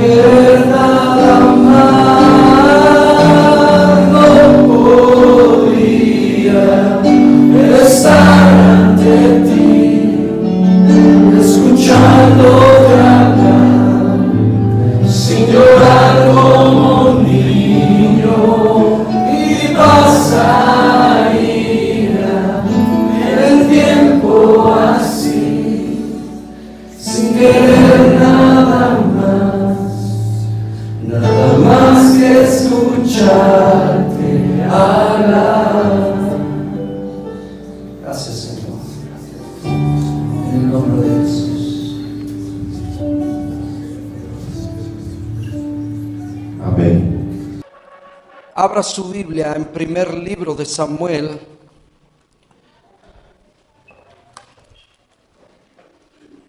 querer nada más, no podría estar ante ti, escuchándote hablar, sin llorar como un niño y pasar ira en el tiempo así, sin querer nada más que escucharte hablar. Gracias, Señor, en el nombre de Jesús. Amén. Abra su Biblia en primer libro de Samuel,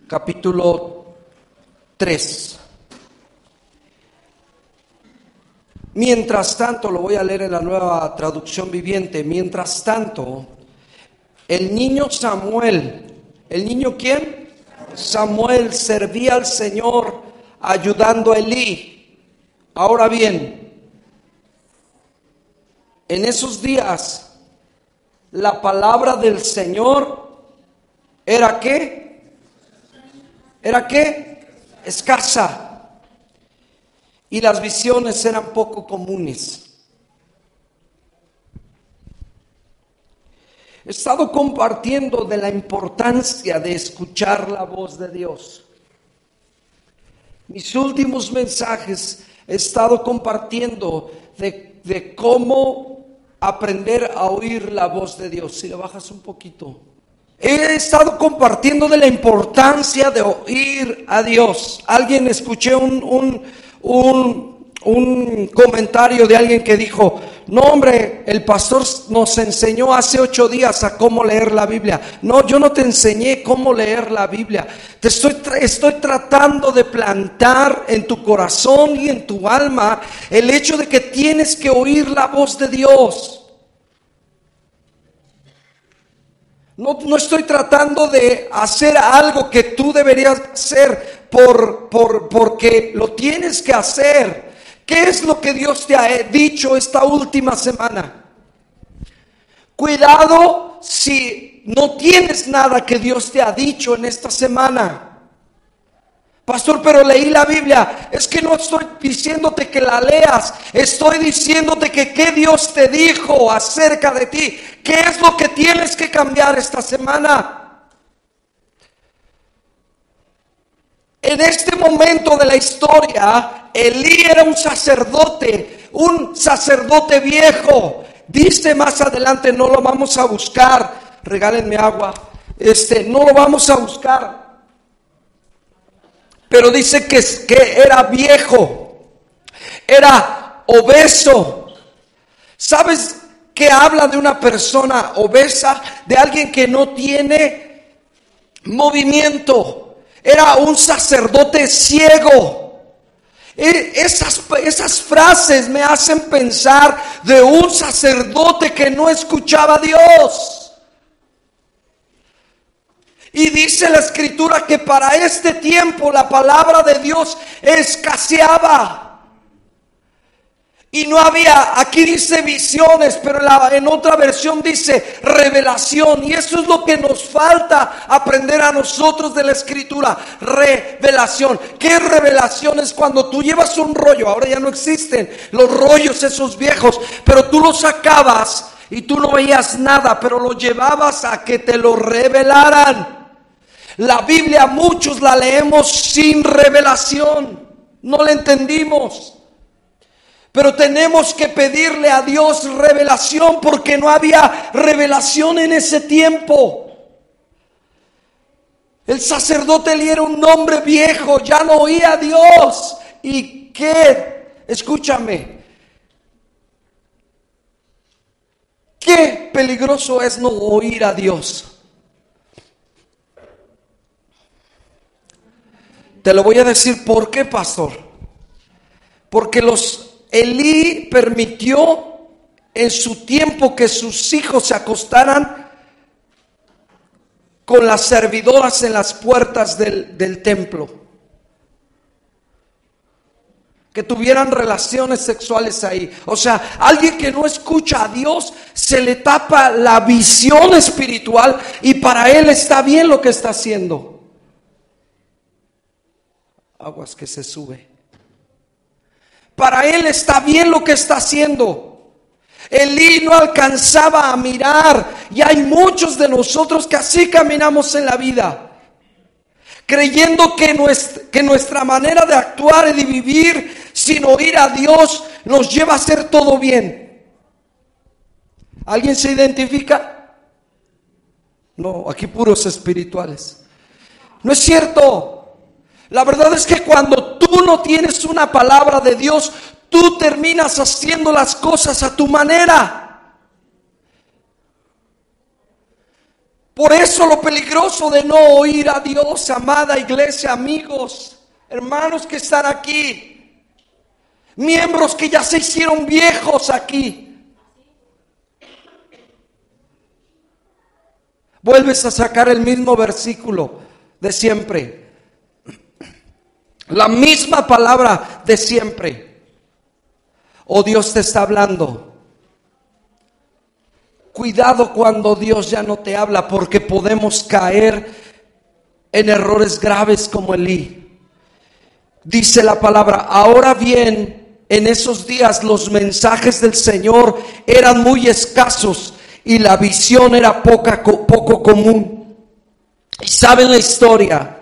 capítulo 3. Mientras tanto, lo voy a leer en la Nueva Traducción Viviente. Mientras tanto, el niño Samuel, ¿el niño quién? Samuel servía al Señor ayudando a Elí. Ahora bien, en esos días, la palabra del Señor ¿era qué? ¿Era qué? Escasa. Y las visiones eran poco comunes. He estado compartiendo de la importancia de escuchar la voz de Dios. Mis últimos mensajes he estado compartiendo de cómo aprender a oír la voz de Dios. Si le bajas un poquito. He estado compartiendo de la importancia de oír a Dios. Alguien escuché un comentario de alguien que dijo: no, hombre, el pastor nos enseñó hace 8 días a cómo leer la Biblia. No, yo no te enseñé cómo leer la Biblia. Te estoy tratando de plantar en tu corazón y en tu alma el hecho de que tienes que oír la voz de Dios. No estoy tratando de hacer algo que tú deberías hacer porque lo tienes que hacer. ¿Qué es lo que Dios te ha dicho esta última semana? Cuidado si no tienes nada que Dios te ha dicho en esta semana. Pastor, pero leí la Biblia. Es que no estoy diciéndote que la leas, estoy diciéndote que qué Dios te dijo acerca de ti. ¿Qué es lo que tienes que cambiar esta semana? En este momento de la historia, Elí era un sacerdote viejo. Dice más adelante, no lo vamos a buscar. Regálenme agua. No lo vamos a buscar. Pero dice que era viejo, era obeso. ¿Sabes qué habla de una persona obesa? De alguien que no tiene movimiento. Era un sacerdote ciego. Esas frases me hacen pensar de un sacerdote que no escuchaba a Dios. Y dice la Escritura que para este tiempo la palabra de Dios escaseaba. Y no había, aquí dice visiones, pero en otra versión dice revelación. Y eso es lo que nos falta aprender a nosotros de la Escritura. Revelación. ¿Qué revelación? Es cuando tú llevas un rollo. Ahora ya no existen los rollos esos viejos, pero tú los sacabas y tú no veías nada, pero lo llevabas a que te lo revelaran. La Biblia muchos la leemos sin revelación, no la entendimos, pero tenemos que pedirle a Dios revelación porque no había revelación en ese tiempo. El sacerdote Elí era un hombre viejo, ya no oía a Dios. ¿Y qué? Escúchame, qué peligroso es no oír a Dios. Te lo voy a decir por qué, pastor. Porque Elí permitió en su tiempo que sus hijos se acostaran con las servidoras en las puertas del templo. que tuvieran relaciones sexuales ahí. O sea, alguien que no escucha a Dios, se le tapa la visión espiritual y para él está bien lo que está haciendo. Aguas que se sube. Para él está bien lo que está haciendo. Elí no alcanzaba a mirar, y hay muchos de nosotros que así caminamos en la vida, creyendo que nuestra manera de actuar y de vivir sin oír a Dios nos lleva a hacer todo bien. ¿Alguien se identifica? No, aquí puros espirituales. No es cierto. La verdad es que cuando tú no tienes una palabra de Dios, tú terminas haciendo las cosas a tu manera. Por eso lo peligroso de no oír a Dios, amada iglesia, amigos, hermanos que están aquí, miembros que ya se hicieron viejos aquí. Vuelves a sacar el mismo versículo de siempre, la misma palabra de siempre. O Dios te está hablando. Cuidado cuando Dios ya no te habla, porque podemos caer en errores graves como Elí. Dice la palabra: ahora bien, en esos días los mensajes del Señor eran muy escasos y la visión era poco común. Y saben la historia: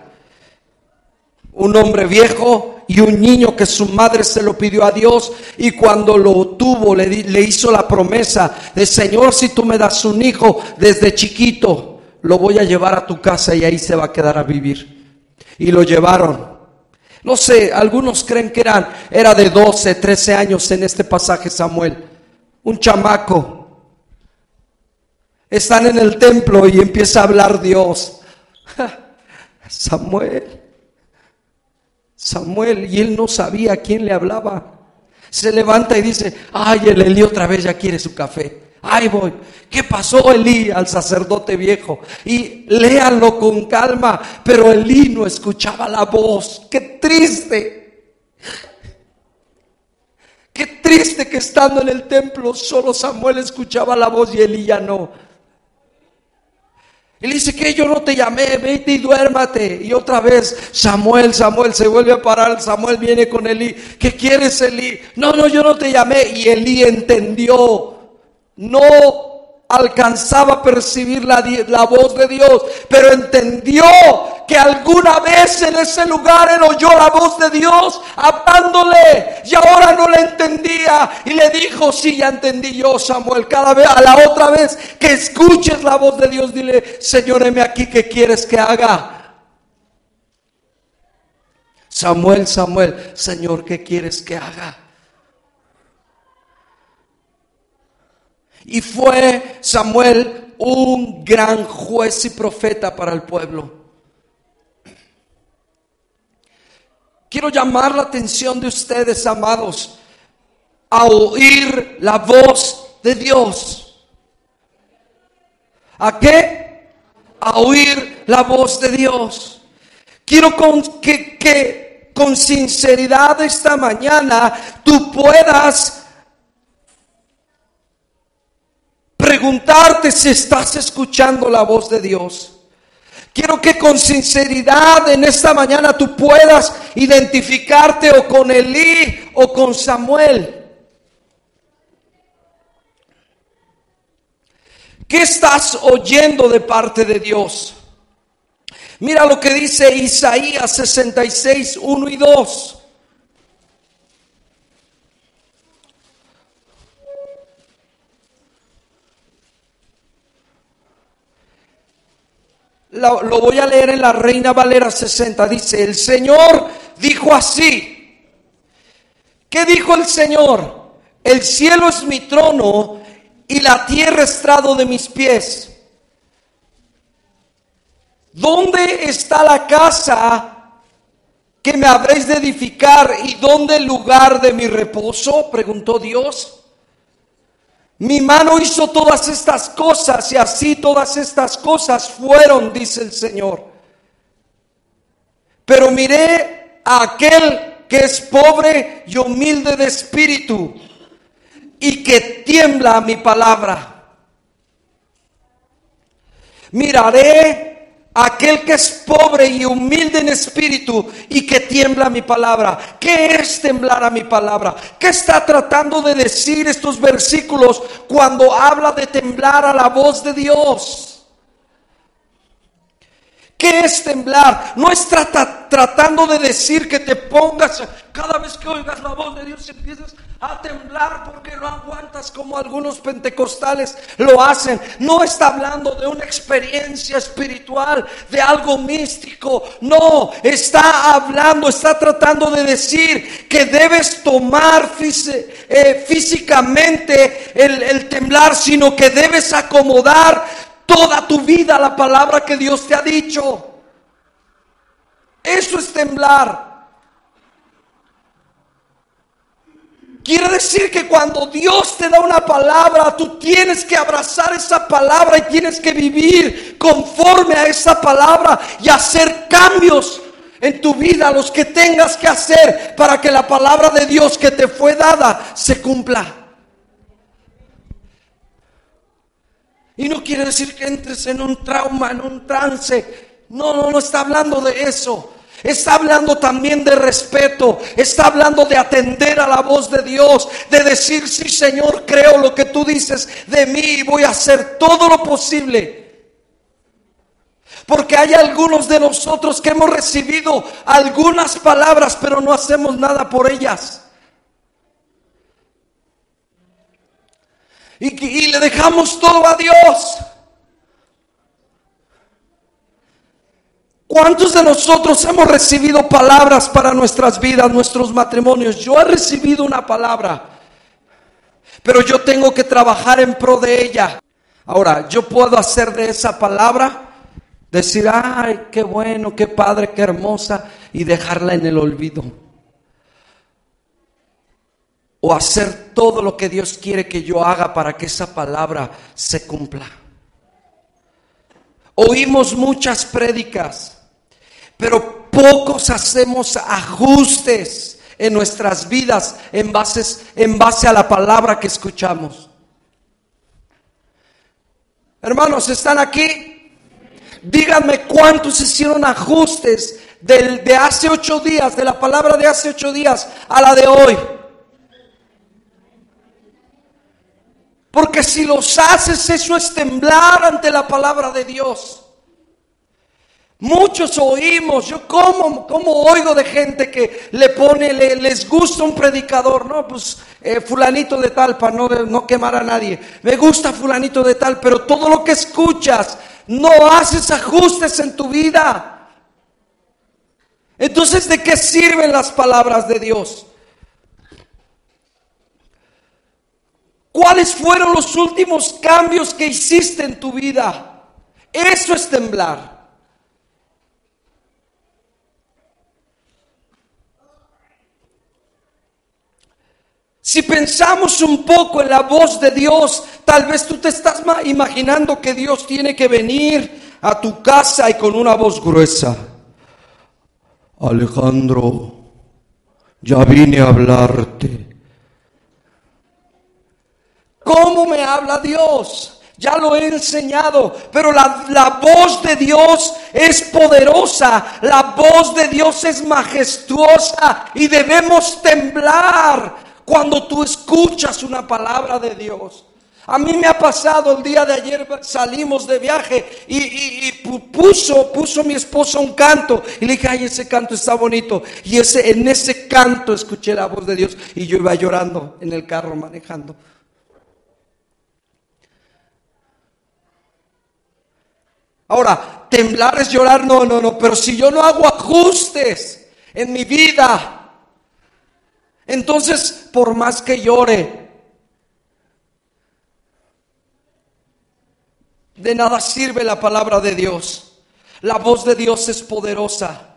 un hombre viejo y un niño que su madre se lo pidió a Dios, y cuando lo tuvo le hizo la promesa de: Señor, si tú me das un hijo desde chiquito, lo voy a llevar a tu casa y ahí se va a quedar a vivir. Y lo llevaron. No sé, algunos creen que era de 12, 13 años en este pasaje Samuel, un chamaco. Están en el templo y empieza a hablar Dios. Samuel, y él no sabía a quién le hablaba. Se levanta y dice: ay, el Elí otra vez ya quiere su café. Ay, voy. ¿Qué pasó, Elí? Al sacerdote viejo. Y léanlo con calma. Pero Elí no escuchaba la voz. ¡Qué triste! ¡Qué triste que estando en el templo solo Samuel escuchaba la voz y Elí ya no! Él dice: que yo no te llamé, vete y duérmate. Y otra vez Samuel se vuelve a parar. Samuel viene con Elí: ¿qué quieres, Elí? No, yo no te llamé. Y Elí entendió. No alcanzaba a percibir la voz de Dios, pero entendió que alguna vez en ese lugar él oyó la voz de Dios hablándole, y ahora no le entendía, y le dijo: sí, ya entendí yo, Samuel. Cada vez, a la otra vez que escuches la voz de Dios, dile: Señor, heme aquí, ¿qué quieres que haga? Samuel, Señor, ¿qué quieres que haga? Y fue Samuel un gran juez y profeta para el pueblo. Quiero llamar la atención de ustedes, amados, a oír la voz de Dios. ¿A qué? A oír la voz de Dios. Quiero que con sinceridad esta mañana tú puedas preguntarte si estás escuchando la voz de Dios. Quiero que con sinceridad en esta mañana tú puedas identificarte o con Elí o con Samuel. ¿Qué estás oyendo de parte de Dios? Mira lo que dice Isaías 66, 1 y 2. Lo voy a leer en la Reina Valera 60. Dice: el Señor dijo así. ¿Qué dijo el Señor? El cielo es mi trono y la tierra estrado de mis pies. ¿Dónde está la casa que me habréis de edificar y dónde el lugar de mi reposo? Preguntó Dios. Mi mano hizo todas estas cosas y así todas estas cosas fueron, dice el Señor. Pero miré a aquel que es pobre y humilde de espíritu y que tiembla a mi palabra. Miraré a aquel que es pobre y humilde en espíritu y que tiembla a mi palabra. ¿Qué es temblar a mi palabra? ¿Qué está tratando de decir estos versículos cuando habla de temblar a la voz de Dios? ¿Qué es temblar? No es tratando de decir que te pongas, cada vez que oigas la voz de Dios empiezas a temblar porque no aguantas como algunos pentecostales lo hacen. No está hablando de una experiencia espiritual, de algo místico. No, está hablando, está tratando de decir que debes tomar físicamente el temblar, sino que debes acomodar toda tu vida la palabra que Dios te ha dicho. Eso es temblar. Quiere decir que cuando Dios te da una palabra, tú tienes que abrazar esa palabra y tienes que vivir conforme a esa palabra y hacer cambios en tu vida, los que tengas que hacer para que la palabra de Dios que te fue dada se cumpla. Y no quiere decir que entres en un trauma, en un trance. No está hablando de eso. Está hablando también de respeto. Está hablando de atender a la voz de Dios. De decir, sí Señor, creo lo que tú dices de mí y voy a hacer todo lo posible. Porque hay algunos de nosotros que hemos recibido algunas palabras, pero no hacemos nada por ellas. Y le dejamos todo a Dios. ¿Cuántos de nosotros hemos recibido palabras para nuestras vidas, nuestros matrimonios? Yo he recibido una palabra, pero yo tengo que trabajar en pro de ella. Ahora, yo puedo hacer de esa palabra, decir, ay, qué bueno, qué padre, qué hermosa, y dejarla en el olvido. O hacer todo lo que Dios quiere que yo haga para que esa palabra se cumpla. Oímos muchas prédicas, pero pocos hacemos ajustes en nuestras vidas en base a la palabra que escuchamos. Hermanos, ¿están aquí? Díganme cuántos hicieron ajustes de hace 8 días, de la palabra de hace 8 días a la de hoy. Porque si los haces, eso es temblar ante la palabra de Dios. Muchos oímos, yo como oigo de gente que les gusta un predicador, no, pues fulanito de tal, para no quemar a nadie, me gusta fulanito de tal, pero todo lo que escuchas, no haces ajustes en tu vida. Entonces, ¿de qué sirven las palabras de Dios? ¿Cuáles fueron los últimos cambios que hiciste en tu vida? Eso es temblar. Si pensamos un poco en la voz de Dios, tal vez tú te estás imaginando que Dios tiene que venir a tu casa y con una voz gruesa: Alejandro, ya vine a hablarte. ¿Cómo me habla Dios? Ya lo he enseñado, pero la voz de Dios es poderosa, la voz de Dios es majestuosa y debemos temblar cuando tú escuchas una palabra de Dios. A mí me ha pasado, el día de ayer salimos de viaje y puso mi esposa un canto y le dije, ay, ese canto está bonito, y en ese canto escuché la voz de Dios y yo iba llorando en el carro manejando. Ahora, temblar es llorar, no, pero si yo no hago ajustes en mi vida, entonces por más que llore, de nada sirve la palabra de Dios. La voz de Dios es poderosa.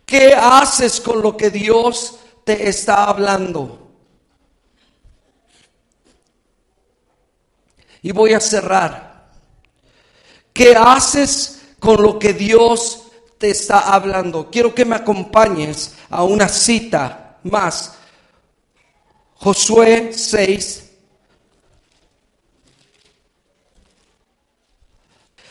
¿Qué haces con lo que Dios te está hablando? Y voy a cerrar. ¿Qué haces con lo que Dios te está hablando. Quiero que me acompañes a una cita más. Josué 6.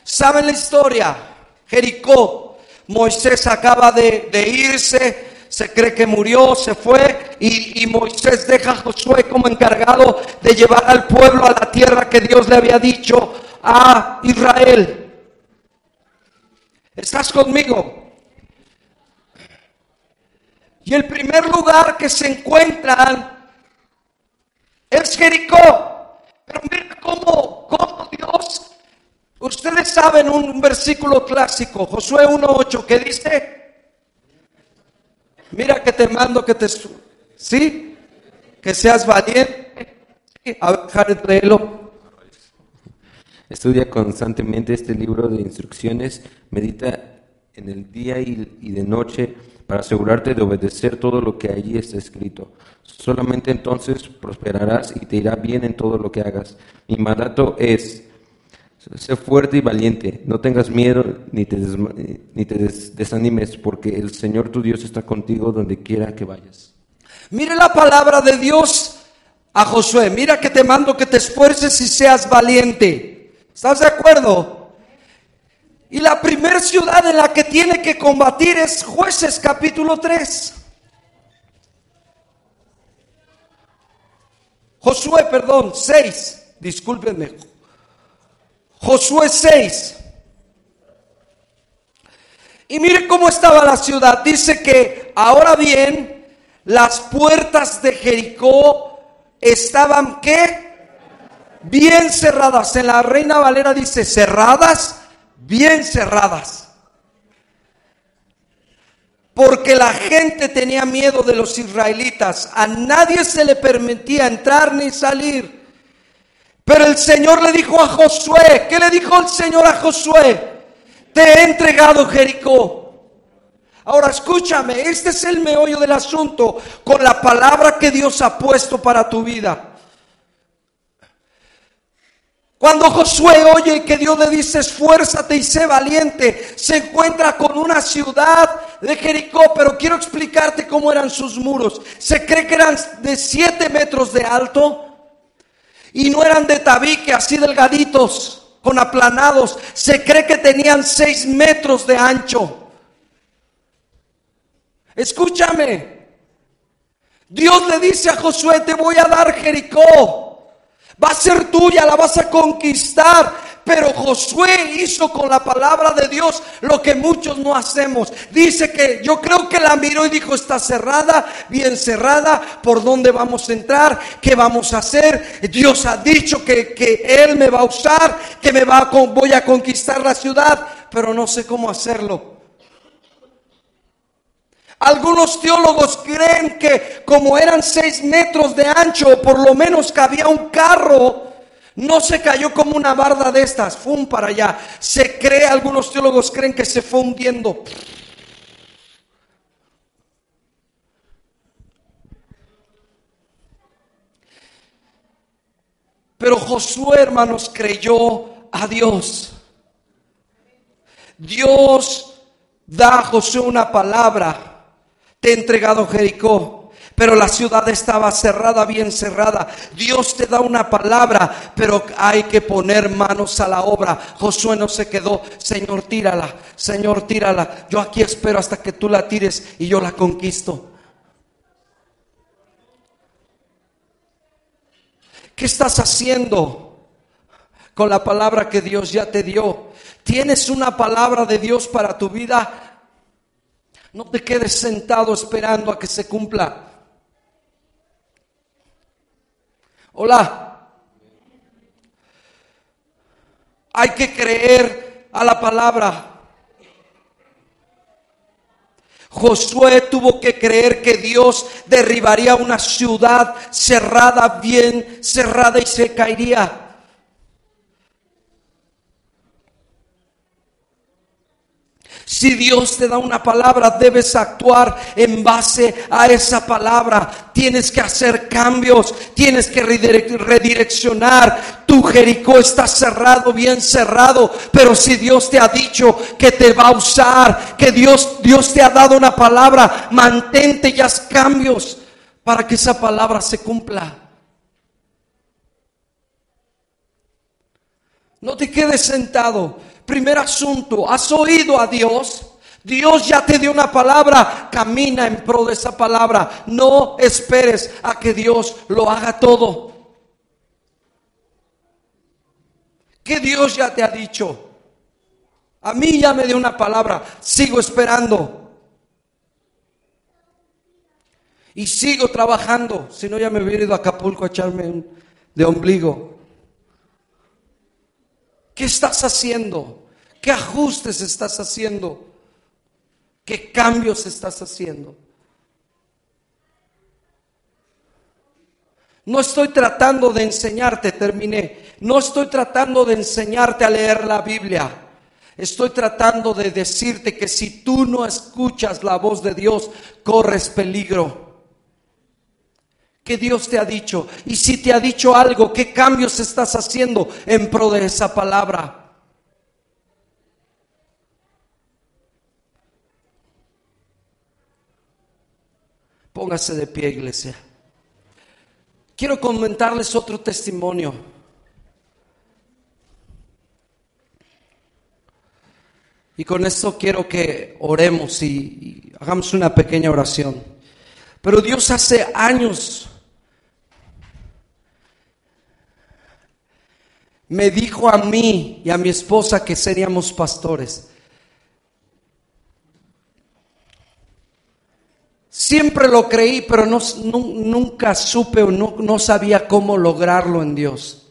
¿Saben la historia? Jericó. Moisés acaba de irse. Se cree que murió, se fue. Y Moisés deja a Josué como encargado de llevar al pueblo a la tierra que Dios le había dicho a Israel. ¿Estás conmigo? Y el primer lugar que se encuentran es Jericó. Pero mira cómo Dios, ustedes saben un versículo clásico, Josué 1:8, que dice, mira que te mando que ¿sí? Que seas valiente. Sí, a ver, Jared, léelo. Estudia constantemente este libro de instrucciones, medita en el día y de noche para asegurarte de obedecer todo lo que allí está escrito. Solamente entonces prosperarás y te irá bien en todo lo que hagas. Mi mandato es: sé fuerte y valiente, no tengas miedo ni te desanimes, porque el Señor tu Dios está contigo donde quiera que vayas. Mire la palabra de Dios a Josué. Mira que te mando que te esfuerces y seas valiente. ¿Estás de acuerdo? Y la primera ciudad en la que tiene que combatir es Jueces capítulo 3. Josué, 6. Discúlpenme. Josué 6. Y mire cómo estaba la ciudad. Dice que ahora bien, las puertas de Jericó estaban ¿qué? Bien cerradas. En la Reina Valera dice cerradas, bien cerradas. Porque la gente tenía miedo de los israelitas. A nadie se le permitía entrar ni salir. Pero el Señor le dijo a Josué, ¿qué le dijo el Señor a Josué? Te he entregado Jericó. Ahora escúchame, este es el meollo del asunto con la palabra que Dios ha puesto para tu vida. Cuando Josué oye que Dios le dice esfuérzate y sé valiente, se encuentra con una ciudad de Jericó, pero quiero explicarte cómo eran sus muros. Se cree que eran de 7 metros de alto y no eran de tabique así delgaditos, con aplanados. Se cree que tenían 6 metros de ancho. Escúchame, Dios le dice a Josué, te voy a dar Jericó. Va a ser tuya, la vas a conquistar. Pero Josué hizo con la palabra de Dios lo que muchos no hacemos. Dice que yo creo que la miró y dijo, está cerrada, bien cerrada. ¿Por dónde vamos a entrar? ¿Qué vamos a hacer? Dios ha dicho que Él me va a usar, que voy a conquistar la ciudad, pero no sé cómo hacerlo. Algunos teólogos creen que como eran 6 metros de ancho, por lo menos cabía un carro, no se cayó como una barda de estas, ¡fum! Para allá. Se cree, algunos teólogos creen que se fue hundiendo. Pero Josué, hermanos, creyó a Dios. Dios da a Josué una palabra. Te he entregado Jericó, pero la ciudad estaba cerrada, bien cerrada. Dios te da una palabra, pero hay que poner manos a la obra. Josué no se quedó, Señor, tírala, Señor, tírala. Yo aquí espero hasta que tú la tires y yo la conquisto. ¿Qué estás haciendo con la palabra que Dios ya te dio? ¿Tienes una palabra de Dios para tu vida? No te quedes sentado esperando a que se cumpla. Hola. Hay que creer a la palabra. Josué tuvo que creer que Dios derribaría una ciudad cerrada, bien cerrada, y se caería. Si Dios te da una palabra, debes actuar en base a esa palabra. Tienes que hacer cambios, tienes que redireccionar. Tu Jericó está cerrado, bien cerrado, pero si Dios te ha dicho que te va a usar, que Dios te ha dado una palabra, mantente y haz cambios para que esa palabra se cumpla. No te quedes sentado. Primer asunto, ¿has oído a Dios? Dios ya te dio una palabra, camina en pro de esa palabra. No esperes a que Dios lo haga todo. ¿Qué Dios ya te ha dicho? A mí ya me dio una palabra, sigo esperando. Y sigo trabajando, si no ya me hubiera ido a Acapulco a echarme de ombligo. ¿Qué estás haciendo? ¿Qué ajustes estás haciendo? ¿Qué cambios estás haciendo? No estoy tratando de enseñarte, terminé. No estoy tratando de enseñarte a leer la Biblia. Estoy tratando de decirte que si tú no escuchas la voz de Dios, corres peligro. ¿Qué Dios te ha dicho? Y si te ha dicho algo, ¿qué cambios estás haciendo en pro de esa palabra? Póngase de pie, iglesia. Quiero comentarles otro testimonio. Y con esto quiero que oremos y hagamos una pequeña oración. Pero Dios hace años me dijo a mí y a mi esposa que seríamos pastores. Siempre lo creí, pero nunca supe o no sabía cómo lograrlo en Dios.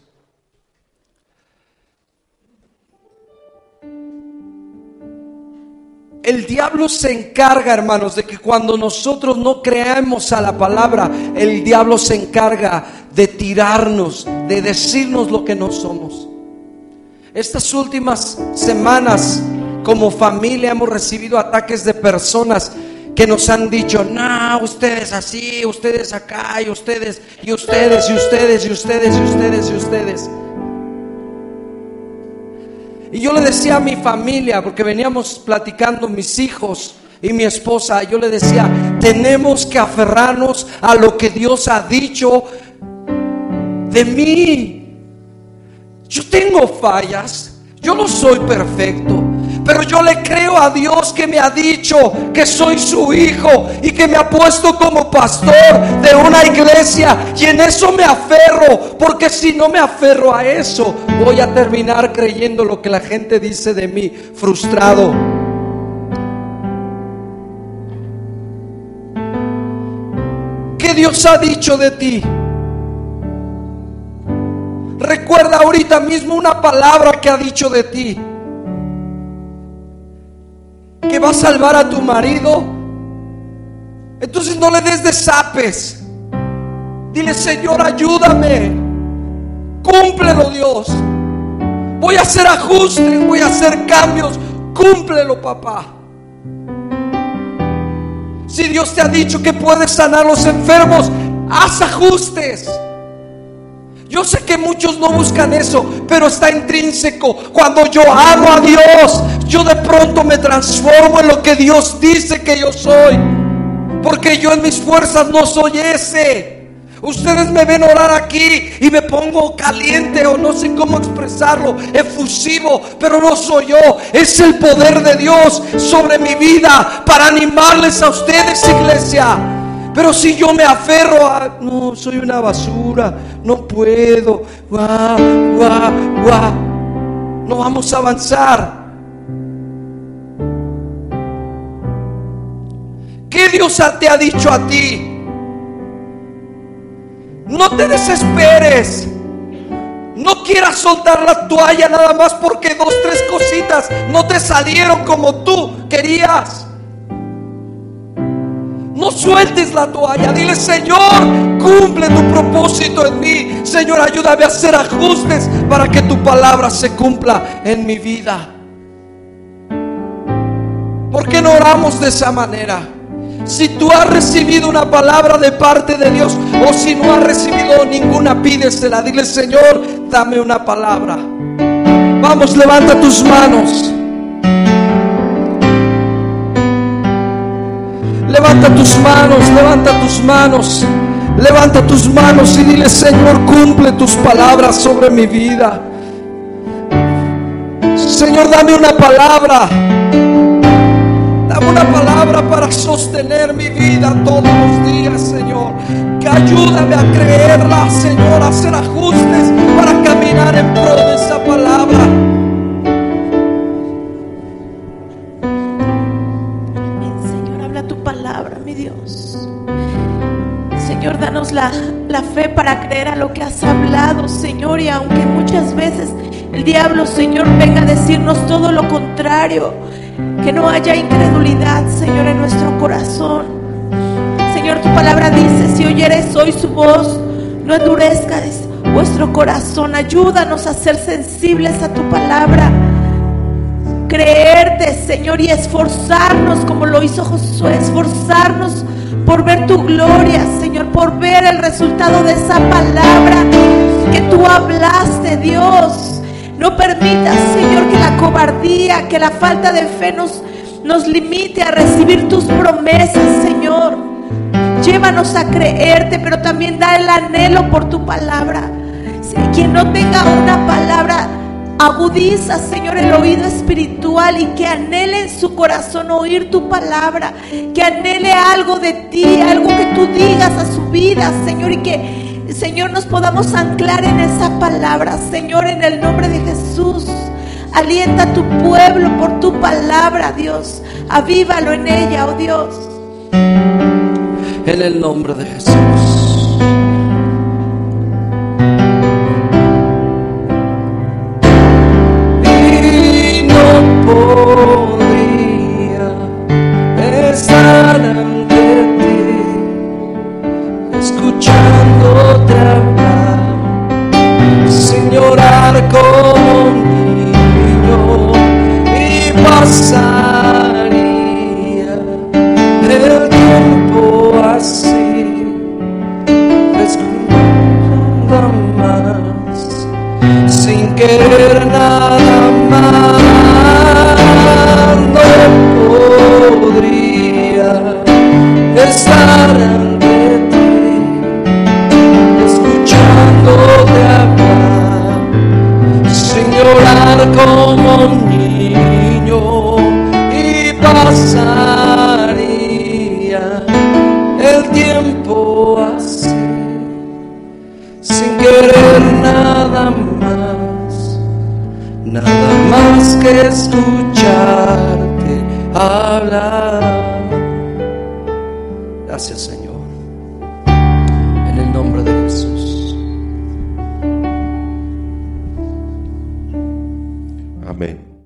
El diablo se encarga, hermanos, de que cuando nosotros no creemos a la palabra, el diablo se encarga de tirarnos, de decirnos lo que no somos. Estas últimas semanas, como familia, hemos recibido ataques de personas que nos han dicho: no, ustedes así, ustedes acá, y ustedes, y ustedes, y ustedes, y ustedes, y ustedes, y ustedes. Y yo le decía a mi familia, porque veníamos platicando mis hijos y mi esposa, yo le decía: tenemos que aferrarnos a lo que Dios ha dicho de mí. Yo tengo fallas, yo no soy perfecto, pero yo le creo a Dios que me ha dicho que soy su hijo y que me ha puesto como pastor de una iglesia, y en eso me aferro, porque si no me aferro a eso, voy a terminar creyendo lo que la gente dice de mí, frustrado. ¿Qué Dios ha dicho de ti? Recuerda ahorita mismo una palabra que ha dicho de ti. Que va a salvar a tu marido. Entonces no le des desapes. Dile: Señor, ayúdame. Cúmplelo, Dios. Voy a hacer ajustes, voy a hacer cambios. Cúmplelo, papá. Si Dios te ha dicho que puedes sanar a los enfermos, haz ajustes. Yo sé que muchos no buscan eso, pero está intrínseco. Cuando yo amo a Dios, yo de pronto me transformo en lo que Dios dice que yo soy, porque yo en mis fuerzas no soy ese. Ustedes me ven orar aquí y me pongo caliente, o no sé cómo expresarlo, efusivo, pero no soy yo. Es el poder de Dios sobre mi vida para animarles a ustedes, iglesia. Pero si yo me aferro a: no, soy una basura, no puedo, no vamos a avanzar. ¿Qué Dios te ha dicho a ti? No te desesperes. No quieras soltar la toalla nada más porque 2, 3 cositas no te salieron como tú querías. No sueltes la toalla. Dile: Señor, cumple tu propósito en mí. Señor, ayúdame a hacer ajustes para que tu palabra se cumpla en mi vida. ¿Por qué no oramos de esa manera? Si tú has recibido una palabra de parte de Dios, o si no has recibido ninguna, pídesela. Dile: Señor, dame una palabra. Vamos, levanta tus manos. Levanta tus manos, levanta tus manos. Levanta tus manos y dile: Señor, cumple tus palabras sobre mi vida. Señor, dame una palabra. Dame una palabra para sostener mi vida todos los días, Señor. Que ayúdame a creerla, Señor, a hacer ajustes para caminar en pro de esa palabra. Señor, habla tu palabra, mi Dios. Señor, danos la fe para creer a lo que has hablado, Señor. Y aunque muchas veces el diablo, Señor, venga a decirnos todo lo contrario, que no haya incredulidad, Señor, en nuestro corazón. Señor, tu palabra dice: si oyeres hoy su voz, no endurezcas vuestro corazón. Ayúdanos a ser sensibles a tu palabra, creerte, Señor, y esforzarnos como lo hizo Josué, esforzarnos por ver tu gloria, Señor, por ver el resultado de esa palabra que tú hablaste, Dios. No permitas, Señor, que la cobardía, que la falta de fe nos limite a recibir tus promesas, Señor. Llévanos a creerte, pero también da el anhelo por tu palabra. Quien no tenga una palabra, agudiza, Señor, el oído espiritual, y que anhele en su corazón oír tu palabra, que anhele algo de ti, algo que tú digas a su vida, Señor, y que, Señor, nos podamos anclar en esa palabra, Señor, en el nombre de Jesús. Alienta a tu pueblo por tu palabra, Dios. Avívalo en ella, oh Dios. En el nombre de Jesús. Y no podría estar ante ti, escuchándote hablar, sin llorar como un niño, y pasaría el tiempo así, escuchando más, sin querer nada más. No podría estar ante ti, escuchándote hablar, sin llorar como un niño, y pasaría el tiempo así, sin querer nada más que escucharte hablar. Gracias, Señor, en el nombre de Jesús. Amén.